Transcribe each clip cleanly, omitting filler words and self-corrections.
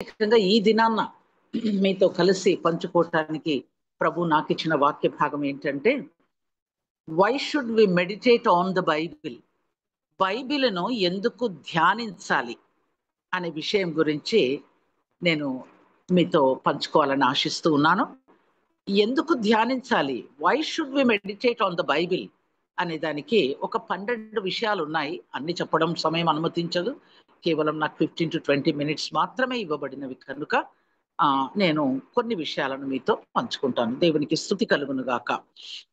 ప్రత్యేకంగా ఈ దినాన్న మీతో కలిసి పంచుకోవటానికి ప్రభు నాకు ఇచ్చిన వాక్య భాగం ఏంటంటే, why should we meditate on the Bible? బైబిల్ను ఎందుకు ధ్యానించాలి అనే విషయం గురించి నేను మీతో పంచుకోవాలని ఆశిస్తూ ఉన్నాను. ఎందుకు ధ్యానించాలి? Why should we meditate on the Bible అనే దానికి ఒక 12 విషయాలు ఉన్నాయి. అన్ని చెప్పడం సమయం అనుమతించదు. కేవలం నాకు 15-20 మినిట్స్ మాత్రమే ఇవ్వబడినవి కనుక నేను కొన్ని విషయాలను మీతో పంచుకుంటాను. దేవునికి స్తుతి కలుగును గాక.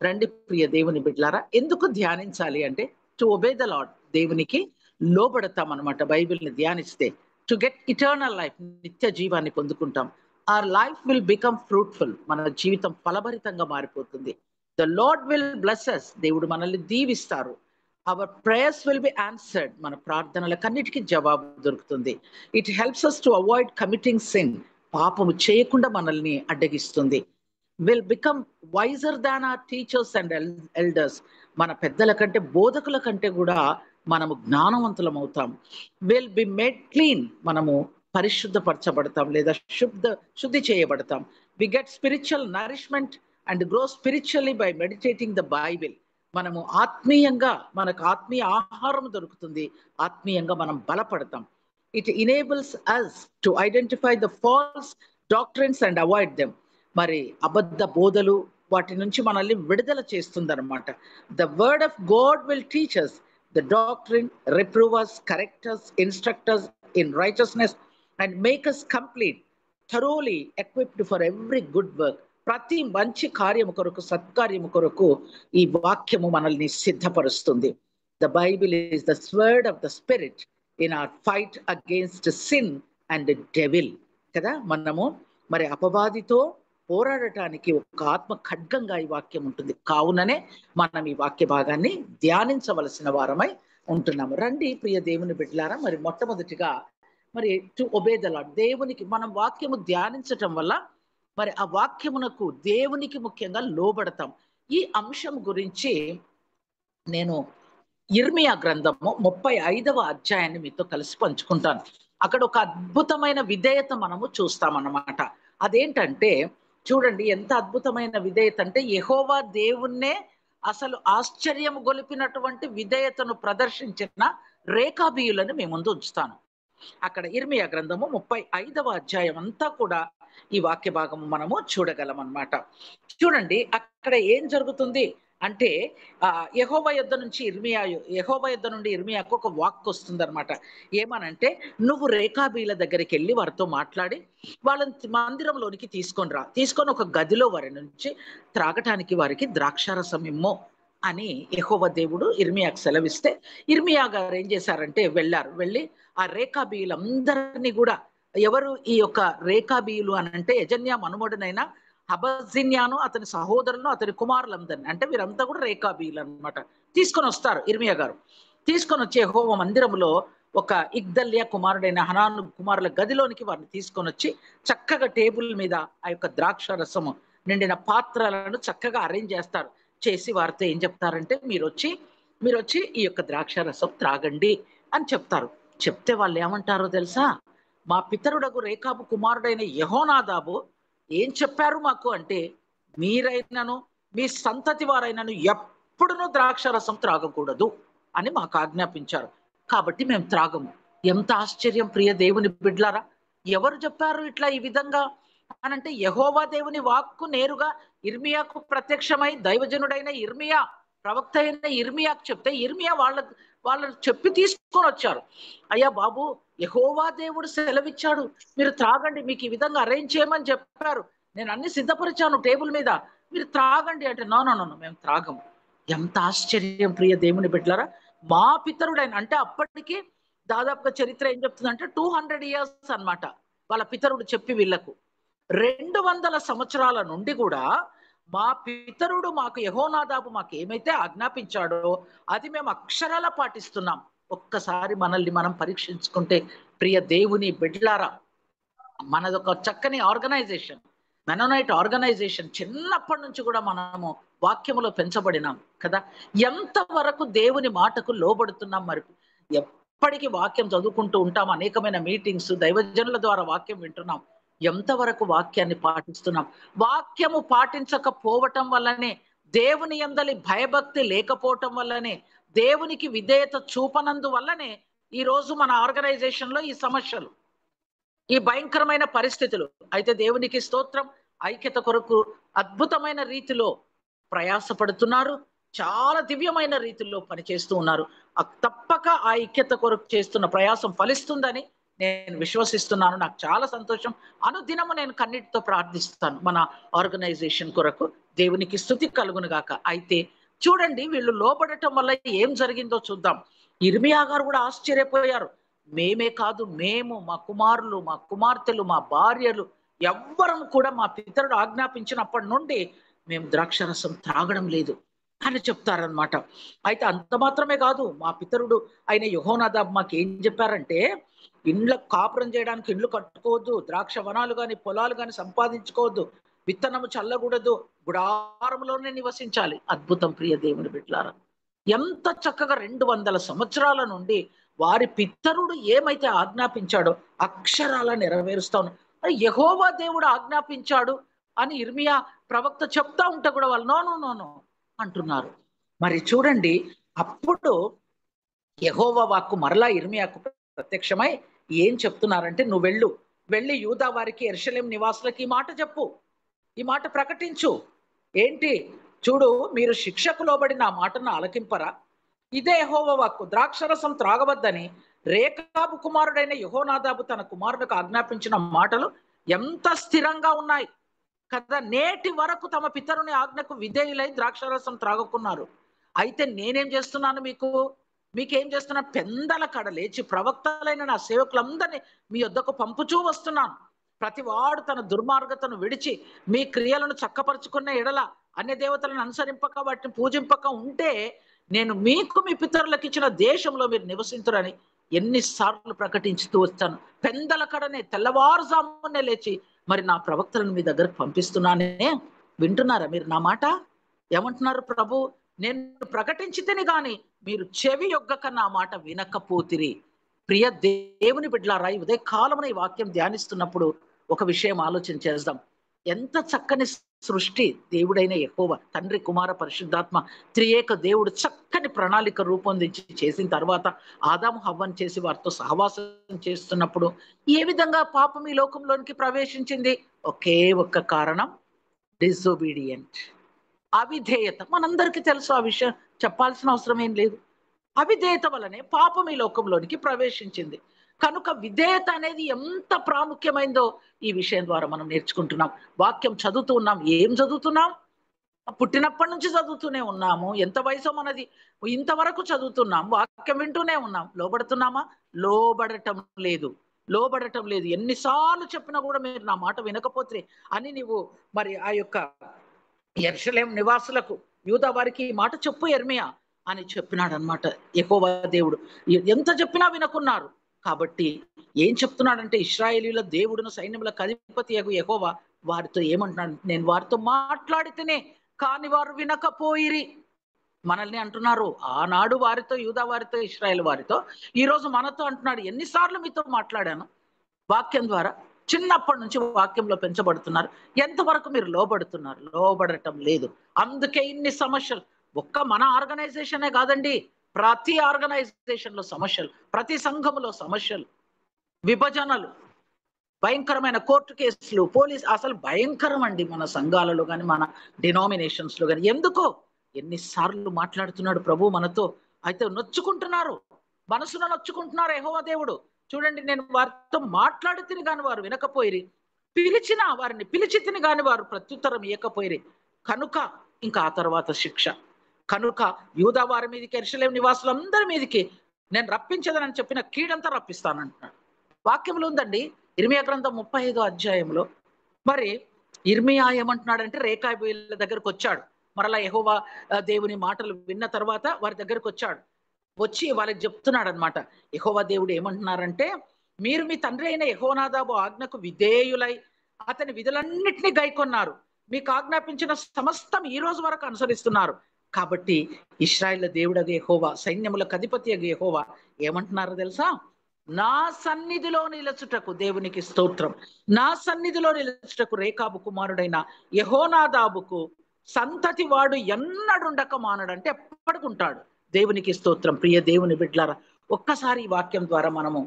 రండి ప్రియ దేవుని బిడ్డలారా, ఎందుకు ధ్యానించాలి అంటే టు ఒబే ద లార్డ్, దేవునికి లోబడతాం అనమాట. బైబిల్ని ధ్యానిస్తే టు గెట్ ఇటర్నల్ లైఫ్, నిత్య జీవాన్ని పొందుకుంటాం. Our life will become fruitful, మన జీవితం ఫలభరితంగా మారిపోతుంది. The Lord will bless us, దేవుడు మనల్ని దీవిస్తారు. Our prayers will be answered, మన ప్రార్థనలకన్నిటికీ జవాబు దొరుకుతుంది. It helps us to avoid committing sin, పాపము చేయకుండా మనల్ని అడ్డగిస్తుంది. Will become wiser than our teachers and elders, మన పెద్దల కంటే బోధకుల కంటే కూడా మనము జ్ఞానవంతులం అవుతాం. విల్ బి మేడ్ క్లీన్, మనము పరిశుద్ధపరచబడతాం లేదా శుద్ధి చేయబడతాం. We get spiritual nourishment and grow spiritually by meditating the Bible. మనము ఆత్మీయంగా, మనకు ఆత్మీయ ఆహారం దొరుకుతుంది, ఆత్మీయంగా మనం బలపడతాం. It enables us to identify the false doctrines and avoid them. మరి అబద్ధ బోధలు వాటి నుంచి మనల్ని విడుదల చేస్తుందన్నమాట. The word of God will teach us the doctrine, reprove us, correct us, instruct us in righteousness and make us complete, thoroughly equipped for every good work. ప్రతి మంచి కార్యము కొరకు, సత్కార్యము కొరకు ఈ వాక్యము మనల్ని సిద్ధపరుస్తుంది. The Bible is the sword of the spirit in our fight against sin and devil కదా. మనము మరి అపవాదితో పోరాడటానికి ఒక ఆత్మ ఖడ్గంగా ఈ వాక్యం ఉంటుంది. కావుననే మనం ఈ వాక్య భాగాన్ని ధ్యానించవలసిన వారమై ఉంటున్నాము. రండి ప్రియ దేవుని బిడ్డలారా, మరి మొట్టమొదటిగా మరి టు ఒబే ద లార్డ్, దేవునికి మనం వాక్యము ధ్యానించటం వల్ల మరి ఆ వాక్యమునకు, దేవునికి ముఖ్యంగా లోబడతాం. ఈ అంశం గురించి నేను ఇర్మియా గ్రంథము 35వ అధ్యాయాన్ని మీతో కలిసి పంచుకుంటాను. అక్కడ ఒక అద్భుతమైన విధేయత మనము చూస్తామన్నమాట. అదేంటంటే చూడండి, ఎంత అద్భుతమైన విధేయత అంటే, యెహోవా దేవుణ్ణే అసలు ఆశ్చర్యం గొలిపినటువంటి విధేయతను ప్రదర్శించిన రేఖాబీయులను మీ ముందు ఉంచుతాను. అక్కడ ఇర్మియా గ్రంథము 35వ అధ్యాయం అంతా కూడా ఈ వాక్య భాగము మనము చూడగలం అన్నమాట. చూడండి అక్కడ ఏం జరుగుతుంది అంటే, యెహోవా యొద్ద నుండి ఇర్మియాకు ఒక వాక్ వస్తుంది అనమాట. ఏమనంటే, నువ్వు రేఖాబీల దగ్గరికి వెళ్ళి వారితో మాట్లాడి వాళ్ళని మందిరంలోనికి తీసుకొని ఒక గదిలో వారి నుంచి త్రాగటానికి వారికి ద్రాక్షారసం ఇమ్ము అని యెహోవా దేవుడు ఇర్మియాకు సెలవిస్తే, ఇర్మియా గారు ఏం చేశారంటే వెళ్ళి ఆ రేఖాబీయులందరినీ కూడా, ఎవరు ఈ యొక్క రేఖాబీయులు అని అంటే, యజన్యా మనుమడునైన హబజిన్యాను, అతని సహోదరులను, అతని కుమారులందరినీ, అంటే వీరంతా కూడా రేఖాబీయులు అనమాట, తీసుకొని వస్తారు. ఇర్మియా గారు తీసుకొని వచ్చి యెహోవా మందిరంలో ఒక ఇగ్దల్య కుమారుడైన హనాను కుమారుల గదిలోనికి వారిని తీసుకొని వచ్చి చక్కగా టేబుల్ మీద ఆ యొక్క ద్రాక్ష రసము నిండిన పాత్రలను చక్కగా అరేంజ్ చేసి వారితో ఏం చెప్తారంటే, మీరు వచ్చి ఈ యొక్క ద్రాక్ష రసం త్రాగండి అని చెప్తారు. చెప్తే వాళ్ళు ఏమంటారో తెలుసా? మా పితరుడకు రేఖాబు కుమారుడైన యెహోనాదాబు ఏం చెప్పారు మాకు అంటే, మీరైనను మీ సంతతి వారైనను ఎప్పుడునూ ద్రాక్ష రసం త్రాగకూడదు అని మాకు ఆజ్ఞాపించారు, కాబట్టి మేము త్రాగము. ఎంత ఆశ్చర్యం ప్రియ దేవుని బిడ్డలారా! ఎవరు చెప్పారు ఇట్లా ఈ విధంగా అనంటే, యెహోవా దేవుని వాక్కు నేరుగా ఇర్మియాకు ప్రత్యక్షమై దైవజనుడైన ఇర్మియా, ప్రవక్త అయిన ఇర్మియాకు చెప్తే, ఇర్మియా వాళ్ళు చెప్పి తీసుకొని వచ్చారు. అయ్యా బాబు, యెహోవా దేవుడు సెలవిచ్చాడు, మీరు త్రాగండి, మీకు ఈ విధంగా అరేంజ్ చేయమని చెప్పారు, నేను అన్ని సిద్ధపరిచాను టేబుల్ మీద, మీరు త్రాగండి అంటే, నో మేము త్రాగము. ఎంత ఆశ్చర్యం ప్రియ దేవుని బిడ్డలారా! మా పితరుడైన, అంటే అప్పటికి దాదాపుగా చరిత్ర ఏం చెప్తుందంటే 200 years అన్నమాట. వాళ్ళ పితరుడు చెప్పి వీళ్ళకు 200 సంవత్సరాల నుండి కూడా మా పితరుడు మాకు, యెహోనాదాబు మాకు ఏమైతే ఆజ్ఞాపించాడో అది మేము అక్షరాల పాటిస్తున్నాం. ఒక్కసారి మనల్ని మనం పరీక్షించుకుంటే ప్రియ దేవుని బిడ్డలారా, మనదొక చక్కని ఆర్గనైజేషన్, మెనోనైట్ ఆర్గనైజేషన్. చిన్నప్పటి నుంచి కూడా మనము వాక్యములో పెంచబడినాం కదా. ఎంతవరకు దేవుని మాటకు లోబడుతున్నాం? మరి ఎప్పటికీ వాక్యం చదువుకుంటూ ఉంటాం. అనేకమైన మీటింగ్స్, దైవజనుల ద్వారా వాక్యం వింటున్నాం. ఎంతవరకు వాక్యాన్ని పాటిస్తున్నాం? వాక్యము పాటించకపోవటం వల్లనే, దేవుని యందలి భయభక్తి లేకపోవటం వల్లనే, దేవునికి విధేయత చూపనందు వల్లనే ఈరోజు మన ఆర్గనైజేషన్‌లో ఈ సమస్యలు, ఈ భయంకరమైన పరిస్థితులు. అయితే దేవునికి స్తోత్రం, ఐక్యత కొరకు అద్భుతమైన రీతిలో ప్రయాసపడుతున్నారు. చాలా దివ్యమైన రీతిలో పనిచేస్తూ ఉన్నారు. తప్పక ఆ ఐక్యత కొరకు చేస్తున్న ప్రయాసం ఫలిస్తుందని నేను విశ్వసిస్తున్నాను. నాకు చాలా సంతోషం. అనుదినము నేను కన్నీటితో ప్రార్థిస్తాను మన ఆర్గనైజేషన్ కొరకు. దేవునికి స్తుతి కలుగును గాక. అయితే చూడండి, వీళ్ళు లోబడటం వల్ల ఏం జరిగిందో చూద్దాం. యిర్మీయా గారు కూడా ఆశ్చర్యపోయారు. మేమే కాదు, మేము, మా కుమారులు, మా కుమార్తెలు, మా భార్యలు ఎవ్వరం కూడా మా పితరుడు ఆజ్ఞాపించినప్పటి నుండి మేము ద్రాక్షారసం త్రాగడం లేదు అని చెప్తారనమాట. అయితే అంత మాత్రమే కాదు, మా పితరుడు అయిన యెహోనాదాబ్ మాకు ఏం చెప్పారంటే, ఇండ్ల కాపురం చేయడానికి ఇండ్లు కట్టుకోవద్దు, ద్రాక్ష వనాలు గాని పొలాలు గాని సంపాదించుకోవద్దు, విత్తనము చల్లకూడదు, గుడారంలోనే నివసించాలి. అద్భుతం ప్రియ దేవుని బిడ్డలారా. ఎంత చక్కగా 200 సంవత్సరాల నుండి వారి పితరుడు ఏమైతే ఆజ్ఞాపించాడో అక్షరాల నెరవేరుస్తాను. యెహోవా దేవుడు ఆజ్ఞాపించాడు అని యిర్మీయా ప్రవక్త చెప్తా ఉంటే కూడా వాళ్ళు నో నో నో నో అంటున్నారు. మరి చూడండి, అప్పుడు యెహోవా వాక్కు మరలా యిర్మీయాకు ప్రత్యక్షమై ఏం చెప్తున్నారంటే, నువ్వు వెళ్ళి యూదా వారికి, యెరూషలేము నివాసులకి ఈ మాట చెప్పు, ఈ మాట ప్రకటించు. ఏంటి? చూడు, మీరు శిక్షకు లోబడి నా మాటను ఆలకింపరా? ఇదే యెహోవా వాక్కు, ద్రాక్షరసం త్రాగవద్దని రేకాబు కుమారుడైన యెహోనాదాబు తన కుమారునికి ఆజ్ఞాపించిన మాటలు ఎంత స్థిరంగా ఉన్నాయి కదా. నేటి వరకు తమ పితరుని ఆజ్ఞకు విధేయులై ద్రాక్షరసం త్రాగకున్నారు. అయితే నేనేం చేస్తున్నాను? మీకేం చేస్తున్నా? పెందల కడ లేచి ప్రవక్తలైన నా సేవకులందరినీ మీ యొద్దకు పంపుచూ వస్తున్నాను. ప్రతి వాడు తన దుర్మార్గతను విడిచి మీ క్రియలను చక్కపరుచుకున్న ఎడల, అన్య దేవతలను అనుసరింపక వాటిని పూజింపక ఉంటే, నేను మీకు మీ పితరులకు ఇచ్చిన దేశంలో మీరు నివసింతురని ఎన్నిసార్లు ప్రకటించుతూ వచ్చాను. పెందల కడనే తెల్లవారుజామునే లేచి మరి నా ప్రవక్తలను మీ దగ్గరకు పంపిస్తున్నానే. వింటున్నారా మీరు నా మాట? ఏమంటున్నారు ప్రభు? నేను ప్రకటించితేనే గాని మీరు చెవి యొగ్గక నా మాట వినకపోతిరి. ప్రియ దేవుని బిడ్డలారా, ఈ ఉదయ కాలమున ఈ వాక్యం ధ్యానిస్తున్నప్పుడు ఒక విషయం ఆలోచన చేద్దాం. ఎంత చక్కని సృష్టి దేవుడైన యెహోవా తండ్రి, కుమార, పరిశుద్ధాత్మ త్రియేక దేవుడు చక్కని ప్రణాళిక రూపొందించి చేసిన తర్వాత ఆదాము హవ్వను చేసి వారితో సహవాసం చేస్తున్నప్పుడు ఏ విధంగా పాపం ఈ లోకంలోనికి ప్రవేశించింది? ఒకే ఒక్క కారణం, డిజోబీడియంట్, అవిధేయత. మనందరికీ తెలుసు, ఆ విషయం చెప్పాల్సిన అవసరం ఏం లేదు. అవిధేయత వలనే పాపం ఈ లోకంలోనికి ప్రవేశించింది. కనుక విధేయత అనేది ఎంత ప్రాముఖ్యమైందో ఈ విషయం ద్వారా మనం నేర్చుకుంటున్నాం. వాక్యం చదువుతూ ఉన్నాం. ఏం చదువుతున్నాం? పుట్టినప్పటి నుంచి చదువుతూనే ఉన్నాము. ఎంత వయసో మనది, ఇంతవరకు చదువుతున్నాం. వాక్యం వింటూనే ఉన్నాం. లోబడుతున్నామా? లోబడటం లేదు. ఎన్నిసార్లు చెప్పినా కూడా మీరు నా మాట వినకపోతే అని నీవు మరి ఆ యొక్క యెరూషలేము నివాసులకు, యూదా వారికి ఈ మాట చెప్పు యిర్మీయా అని చెప్పినాడు అనమాట యెహోవా దేవుడు. ఎంత చెప్పినా వినకున్నారు. కాబట్టి ఏం చెప్తున్నాడంటే, ఇశ్రాయేలీయుల దేవుడును సైన్యములకు అధిపతియగు యెహోవా వారితో ఏమంటున్నాడు? నేను వారితో మాట్లాడితేనే కాని వారు వినకపోయిరి. మనల్ని అంటున్నారు. ఆనాడు వారితో, యూదా వారితో, ఇశ్రాయేల్ వారితో, ఈ రోజు మనతో అంటున్నాడు. ఎన్నిసార్లు మీతో మాట్లాడాను వాక్యం ద్వారా? చిన్నప్పటి నుంచి వాక్యంలో పెంచబడుతున్నారు. ఎంతవరకు మీరు లోబడుతున్నారు? లోబడటం లేదు. అందుకే ఇన్ని సమస్యలు. ఒక్క మన ఆర్గనైజేషనే కాదండి, ప్రతి ఆర్గనైజేషన్ లో సమస్యలు, ప్రతి సంఘములో సమస్యలు, విభజనలు, భయంకరమైన కోర్టు కేసులు, పోలీస్, అసలు భయంకరం అండి మన సంఘాలలో కానీ మన డినామినేషన్స్ లో కానీ. ఎందుకో? ఎన్నిసార్లు మాట్లాడుతున్నాడు ప్రభు మనతో. అయితే నొచ్చుకుంటున్నారు, మనసులో నొచ్చుకుంటున్నారు యెహోవా దేవుడు. చూడండి, నేను వారితో మాట్లాడితిని గాని వారు వినకపోయిరి, పిలిచిన వారిని పిలిచితిని గాని వారు ప్రత్యుత్తరం ఇయ్యకపోయిరి. కనుక ఇంకా ఆ తర్వాత శిక్ష. కనుక యూదా వారి మీదకి, యెరూషలేము నివాసులందరి మీదకి నేను రప్పించదనని చెప్పిన కీడంతా రప్పిస్తానంటున్నాడు. వాక్యంలో ఉందండి. యిర్మీయా గ్రంథం 35వ అధ్యాయంలో మరి యిర్మీయా ఏమంటున్నాడంటే, రేకాబీయుల దగ్గరకు వచ్చాడు. మరలా యెహోవా దేవుని మాటలు విన్న తర్వాత వారి దగ్గరకు వచ్చాడు. వచ్చి వాళ్ళకి చెప్తున్నాడు అనమాట. యెహోవా దేవుడు ఏమంటున్నారంటే, మీరు మీ తండ్రి అయిన యెహోనాదాబు ఆజ్ఞకు విధేయులై అతని విధులన్నిటినీ గైకొన్నారు. మీకు ఆజ్ఞాపించిన సమస్తం ఈ రోజు వరకు అనుసరిస్తున్నారు. కాబట్టి ఇశ్రాయేలు దేవుడగు యెహోవా, సైన్యములకు అధిపతియగు యెహోవా ఏమంటున్నారో తెలుసా? నా సన్నిధిలో నిలచుటకు, దేవునికి స్తోత్రం, నా సన్నిధిలో నిలచుటకు రేకాబు కుమారుడైన యెహోనాదాబుకు సంతతి వాడు ఎన్నడుండక మానడు. అంటే ఎప్పటికుంటాడు. దేవునికి స్తోత్రం. ప్రియ దేవుని బిడ్డలారా, ఒక్కసారి ఈ వాక్యం ద్వారా మనము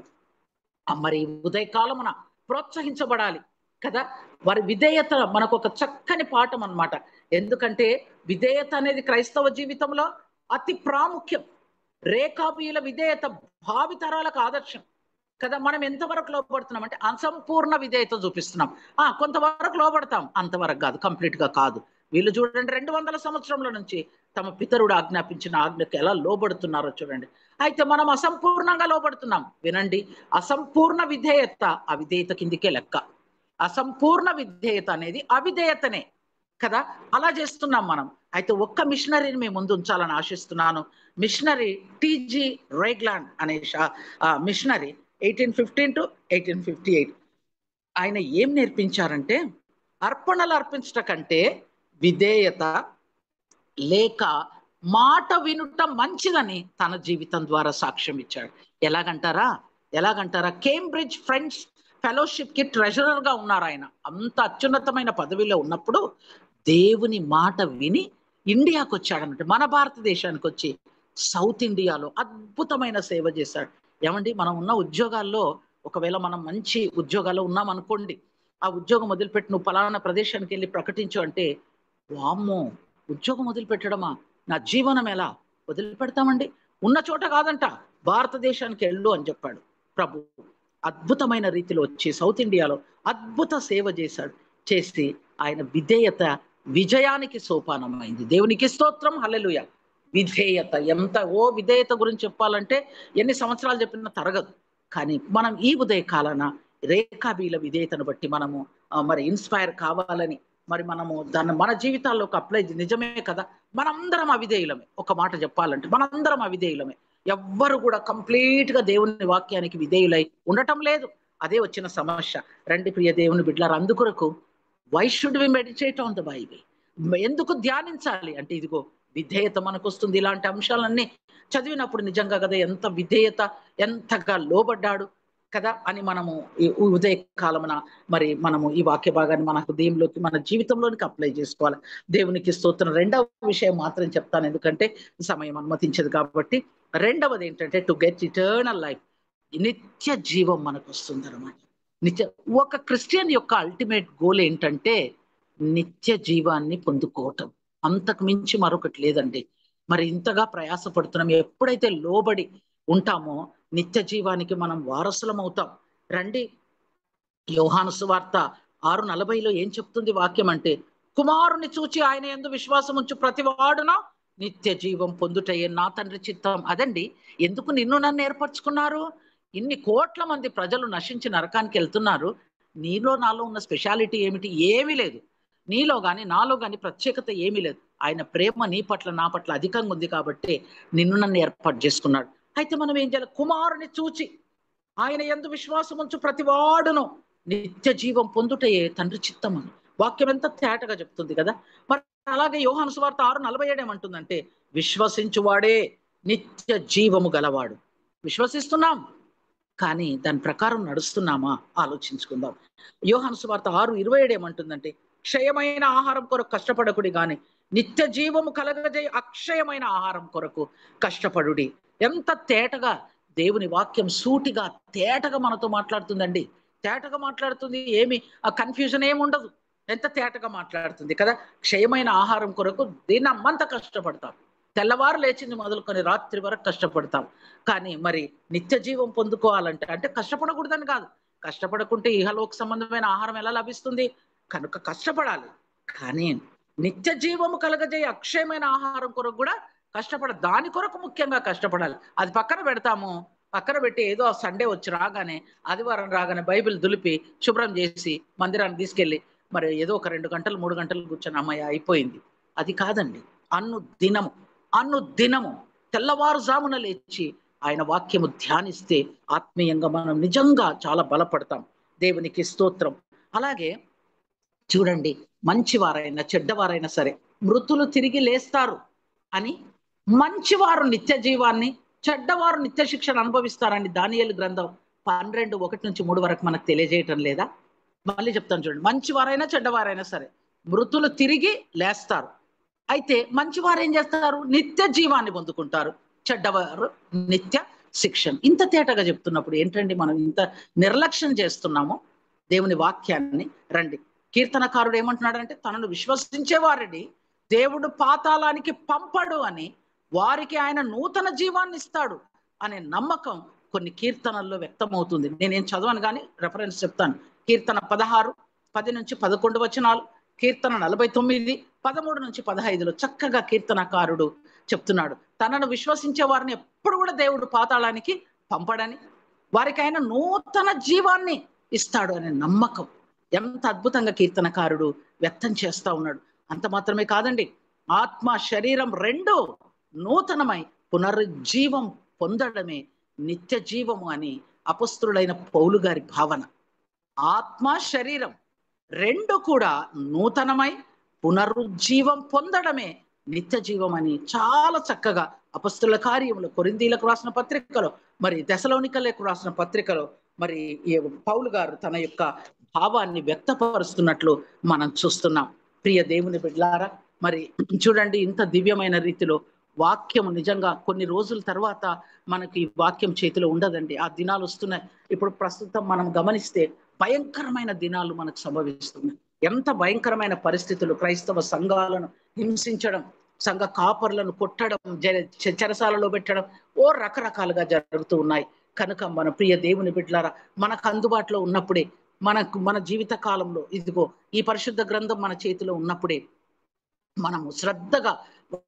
మరి ఉదయకాలమున ప్రోత్సహించబడాలి కదా. వారి విధేయత మనకు ఒక చక్కని పాఠం అన్నమాట. ఎందుకంటే విధేయత అనేది క్రైస్తవ జీవితంలో అతి ప్రాముఖ్యం. రేఖాబీల విధేయత భావితరాలకు ఆదర్శం కదా. మనం ఎంతవరకు లోపడుతున్నాం అంటే అసంపూర్ణ విధేయత చూపిస్తున్నాం. కొంతవరకు లోపడతాం, అంతవరకు కాదు, కంప్లీట్ గా కాదు. వీళ్ళు చూడండి 200 సంవత్సరంల నుంచి తమ పితరుడు ఆజ్ఞాపించిన ఆజ్ఞకు ఎలా లోబడుతున్నారో చూడండి. అయితే మనం అసంపూర్ణంగా లోబడుతున్నాం. వినండి, అసంపూర్ణ విధేయత అవిధేయత కిందికే లెక్క. అసంపూర్ణ విధేయత అనేది అవిధేయతనే కదా. అలా చేస్తున్నాం మనం. అయితే ఒక్క మిషనరీని మేము ముందు ఉంచాలని ఆశిస్తున్నాను. మిషనరీ టీజీ రేగ్లాండ్ అనే మిషనరీ 1815 to 1858 ఆయన ఏం నేర్పించారంటే, అర్పణలు అర్పించట కంటే విధేయత లేక మాట వినుట మంచిదని తన జీవితం ద్వారా సాక్ష్యం ఇచ్చాడు. ఎలాగంటారా కేంబ్రిడ్జ్ ఫ్రెండ్స్ ఫెలోషిప్ కి ట్రెజరర్ గా ఉన్నారు ఆయన. అంత అత్యున్నతమైన పదవిలో ఉన్నప్పుడు దేవుని మాట విని ఇండియాకు వచ్చాడన్నట్టు, మన భారతదేశానికి వచ్చి సౌత్ ఇండియాలో అద్భుతమైన సేవ చేశాడు. ఏమండి, మనం ఉన్న ఉద్యోగాల్లో ఒకవేళ మనం మంచి ఉద్యోగాల్లో ఉన్నాం అనుకోండి, ఆ ఉద్యోగం వదిలిపెట్టి నువ్వు పలానా ప్రదేశానికి వెళ్ళి ప్రకటించు అంటే, వామ్మో ఉద్యోగం వదిలిపెట్టడమా, నా జీవనం ఎలా వదిలిపెడతామండి? ఉన్న చోట కాదంట, భారతదేశానికి వెళ్ళు అని చెప్పాడు ప్రభు. అద్భుతమైన రీతిలో వచ్చి సౌత్ ఇండియాలో అద్భుత సేవ చేసి ఆయన విధేయత విజయానికి సోపానమైంది. దేవునికి స్తోత్రం, హల్లెలూయా. విధేయత విధేయత గురించి చెప్పాలంటే ఎన్ని సంవత్సరాలు చెప్పినా తరగదు. కానీ మనం ఈ ఉదయ కాలాన రేఖాబీల విధేయతను బట్టి మనము మరి ఇన్స్పైర్ కావాలని మరి మనము దాన్ని మన జీవితాల్లోకి అప్లై, నిజమే కదా, మనందరం అవిధేయులమే. ఒక మాట చెప్పాలంటే మనందరం అవిధేయులమే. ఎవ్వరు కూడా కంప్లీట్ గా దేవుని వాక్యానికి విధేయులై ఉండటం లేదు. అదే వచ్చిన సమస్య. రండి ప్రియ దేవుని బిడ్డలారా, అందుకొరకు why should we meditate on the Bible? ఎందుకు ధ్యానించాలి అంటే, ఇదిగో విధేయత మనకు వస్తుంది. ఇలాంటి అంశాలన్నీ చదివినప్పుడు నిజంగా కదా ఎంత విధేయత, ఎంతగా లోబడ్డాడు కదా అని మనము ఈ ఉదయ కాలమున మరి మనము ఈ వాక్య భాగాన్ని మన హృదయంలోకి, మన జీవితంలోనికి అప్లై చేసుకోవాలి. దేవునికి స్తోత్రం. రెండవ విషయం మాత్రం చెప్తాను, ఎందుకంటే సమయం అనుమతించదు కాబట్టి. రెండవది ఏంటంటే టు గెట్ ఇటర్నల్ లైఫ్, నిత్య జీవం మనకు వస్తుంది అన్నమాట. ఒక క్రిస్టియన్ యొక్క అల్టిమేట్ గోల్ ఏంటంటే నిత్య జీవాన్ని పొందుకోవటం. అంతకు మించి మరొకటి లేదండి. మరి ఇంతగా ప్రయాసపడుతున్నాం, ఎప్పుడైతే లోబడి ఉంటామో నిత్య జీవానికి మనం వారసులం అవుతాం. రండి, యోహాను సువార్త 6:40 ఏం చెప్తుంది వాక్యం అంటే, కుమారుని చూచి ఆయన యందు విశ్వాసం ఉంచు ప్రతి వాడున నిత్య జీవం పొందుటయే నా తండ్రి చిత్తం. అదండి, ఎందుకు నిన్ను నన్ను ఏర్పరచుకున్నారు? ఇన్ని కోట్ల మంది ప్రజలు నశించి నరకానికి వెళ్తున్నారు. నీలో నాలో ఉన్న స్పెషాలిటీ ఏమిటి? ఏమీ లేదు. నీలో గాని నాలో గాని ప్రత్యేకత ఏమీ లేదు. ఆయన ప్రేమ నీ పట్ల నా పట్ల అధికంగా ఉంది కాబట్టి నిన్ను నన్ను ఏర్పాటు చేసుకున్నాడు. అయితే మనం ఏం చేయాలి? కుమారుని చూచి ఆయన యందు విశ్వాసం ఉంచు ప్రతి వాడును నిత్య జీవం పొందుటయే తండ్రి చిత్తమని వాక్యం ఎంత తేటగా చెప్తుంది కదా. మరి అలాగే యోహాను సువార్త 6:47 ఏమంటుందంటే, విశ్వసించువాడే నిత్య జీవము గలవాడు. విశ్వసిస్తున్నాం, కానీ దాని ప్రకారం నడుస్తున్నామా ఆలోచించుకుందాం. యోహాను సువార్త 6:27 ఏమంటుందంటే, క్షయమైన ఆహారం కొరకు కష్టపడకుడి గాని నిత్య జీవము కలగజే అక్షయమైన ఆహారం కొరకు కష్టపడుడి. ఎంత తేటగా దేవుని వాక్యం సూటిగా తేటగా మనతో మాట్లాడుతుందండి. తేటగా మాట్లాడుతుంది, ఏమి ఆ కన్ఫ్యూజన్ ఏమి ఉండదు. ఎంత తేటగా మాట్లాడుతుంది కదా. క్షయమైన ఆహారం కొరకు దినమంతా కష్టపడతాం, తెల్లవారు లేచింది మొదలుకొని రాత్రి వరకు కష్టపడతాం. కానీ మరి నిత్య జీవం పొందుకోవాలంటే, అంటే కష్టపడకూడదని కాదు, కష్టపడకుంటే ఇహలోక సంబంధమైన ఆహారం ఎలా లభిస్తుంది? కనుక కష్టపడాలి. కానీ నిత్య జీవము కలగజేయ అక్షయమైన ఆహారం కొరకు కూడా దాని కొరకు ముఖ్యంగా కష్టపడాలి. అది పక్కన పెడతాము. పక్కన పెట్టి ఏదో సండే వచ్చి రాగానే, ఆదివారం రాగానే బైబిల్ దులిపి శుభ్రం చేసి మందిరాన్ని తీసుకెళ్ళి మరి ఏదో ఒక 2 గంటలు 3 గంటలు కూర్చొని అమ్మయ్య అయిపోయింది. అది కాదండి. అన్ను దినము తెల్లవారుజామున లేచి ఆయన వాక్యము ధ్యానిస్తే ఆత్మీయంగా మనం నిజంగా చాలా బలపడతాం. దేవునికి స్తోత్రం. అలాగే చూడండి, మంచివారైనా చెడ్డవారైనా సరే మృతులు తిరిగి లేస్తారు. అని, మంచివారు నిత్య జీవాన్ని, చెడ్డవారు నిత్య శిక్షను అనుభవిస్తారని దానియేలు గ్రంథం 12:1-3 వరకు మనకు తెలియజేయటం లేదా? మళ్ళీ చెప్తాను చూడండి. మంచివారైనా చెడ్డవారైనా సరే మృతులు తిరిగి లేస్తారు. అయితే మంచివారు ఏం చేస్తారు? నిత్య జీవాన్ని పొందుకుంటారు. చెడ్డవారు నిత్య శిక్షణ. ఇంత తేటగా చెప్తున్నప్పుడు ఏంటండి మనం ఇంత నిర్లక్ష్యం చేస్తున్నాము దేవుని వాక్యాన్ని? రండి, కీర్తనకారుడు ఏమంటున్నాడంటే, తనను విశ్వసించే వారిని దేవుడు పాతాళానికి పంపడు అని, వారికి ఆయన నూతన జీవాన్ని ఇస్తాడు అనే నమ్మకం కొన్ని కీర్తనల్లో వ్యక్తమవుతుంది. నేనేం చదవను కానీ రెఫరెన్స్ చెప్తాను. కీర్తన 16, 10-11 వచనాలు, కీర్తన 49, 13-15 చక్కగా కీర్తనకారుడు చెప్తున్నాడు. తనను విశ్వసించే వారిని ఎప్పుడు కూడా దేవుడు పాతాళానికి పంపడని, వారికి ఆయన నూతన జీవాన్ని ఇస్తాడు అనే నమ్మకం ఎంత అద్భుతంగా కీర్తనకారుడు వ్యక్తం చేస్తా ఉన్నాడు. అంత మాత్రమే కాదండి, ఆత్మ శరీరం రెండు నూతనమై పునరుజ్జీవం పొందడమే నిత్య జీవము అని అపొస్తలుడైన పౌలు గారి భావన. ఆత్మ శరీరం రెండు కూడా నూతనమై పునరుజ్జీవం పొందడమే నిత్య జీవం అని చాలా చక్కగా అపొస్తలుల కార్యములు, కొరింథీలకు రాసిన పత్రికలో, మరి తెసలోనికలకు రాసిన పత్రికలో మరి పౌలు గారు తన యొక్క భావాన్ని వ్యక్తపరుస్తున్నట్లు మనం చూస్తున్నాం. ప్రియ దేవుని బిడ్డలారా, మరి చూడండి, ఇంత దివ్యమైన రీతిలో వాక్యము నిజంగా కొన్ని రోజుల తర్వాత మనకి వాక్యం చేతిలో ఉండదండి. ఆ దినాలు వస్తున్నాయి. ఇప్పుడు ప్రస్తుతం మనం గమనిస్తే భయంకరమైన దినాలు మనకు సంభవిస్తున్నాయి. ఎంత భయంకరమైన పరిస్థితులు! క్రైస్తవ సంఘాలను హింసించడం, సంఘ కాపర్లను కొట్టడం, చెరసాలలో పెట్టడం, రకరకాలుగా జరుగుతూ ఉన్నాయి. కనుక మన ప్రియ దేవుని బిడ్డలారా, మనకు అందుబాటులో ఉన్నప్పుడే, మన జీవిత కాలంలో ఇదిగో ఈ పరిశుద్ధ గ్రంథం మన చేతిలో ఉన్నప్పుడే మనము శ్రద్ధగా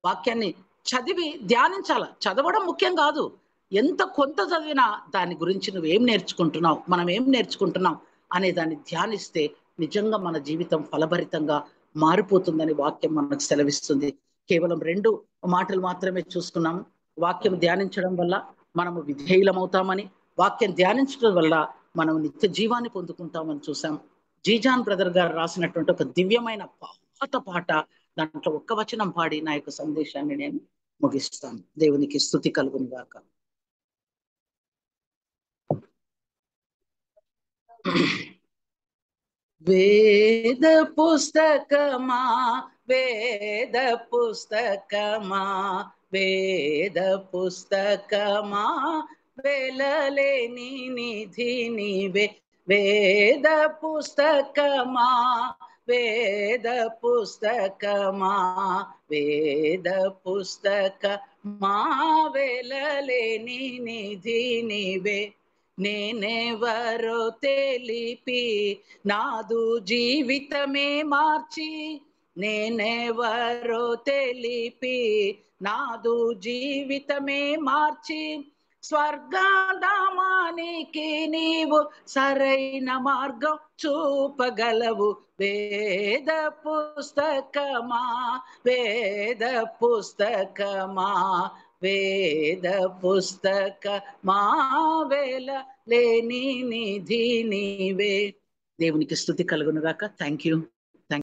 వాక్యాన్ని చదివి ధ్యానించాల. చదవడం ముఖ్యం కాదు, ఎంత కొంత చదివినా దాని గురించి నువ్వేం నేర్చుకుంటున్నావు, మనం ఏం నేర్చుకుంటున్నాం అనే దాన్ని ధ్యానిస్తే నిజంగా మన జీవితం ఫలభరితంగా మారిపోతుందని వాక్యం మనకు సెలవిస్తుంది. కేవలం 2 మాటలు మాత్రమే చూసుకున్నాము. వాక్యం ధ్యానించడం వల్ల మనము విధేయులమవుతామని, వాక్యం ధ్యానించడం వల్ల మనం నిత్య జీవాన్ని పొందుకుంటామని చూసాం. జీజాన్ బ్రదర్ గారు రాసినటువంటి ఒక దివ్యమైన పాత పాట, దాంట్లో ఒక్క వచనం పాడి నా యొక్క సందేశాన్ని నేను ముగిస్తాను. దేవునికి స్తుతి కలుగును గాక. వేద పుస్తకమా, వేద పుస్తకమా, వేద పుస్తకమా, వెలలేని నిధి నీవే. వేద పుస్తకమా, వేద పుస్తకమా, వేద పుస్తకమా, వెలలేని నిధి నీవే. నేనెవరో తెలిపి నాదు జీవితమే మార్చి, నేనెవరో తెలిపి నాదు జీవితమే మార్చి, స్వర్గధామానికి నీవు సరైన మార్గం చూపగలవు. వేద పుస్తకమా, వేద పుస్తకమా, వేద పుస్తకమా, వెలలేని నిధి నీవే. దేవునికి స్తుతి కలుగును గాక. Thank you.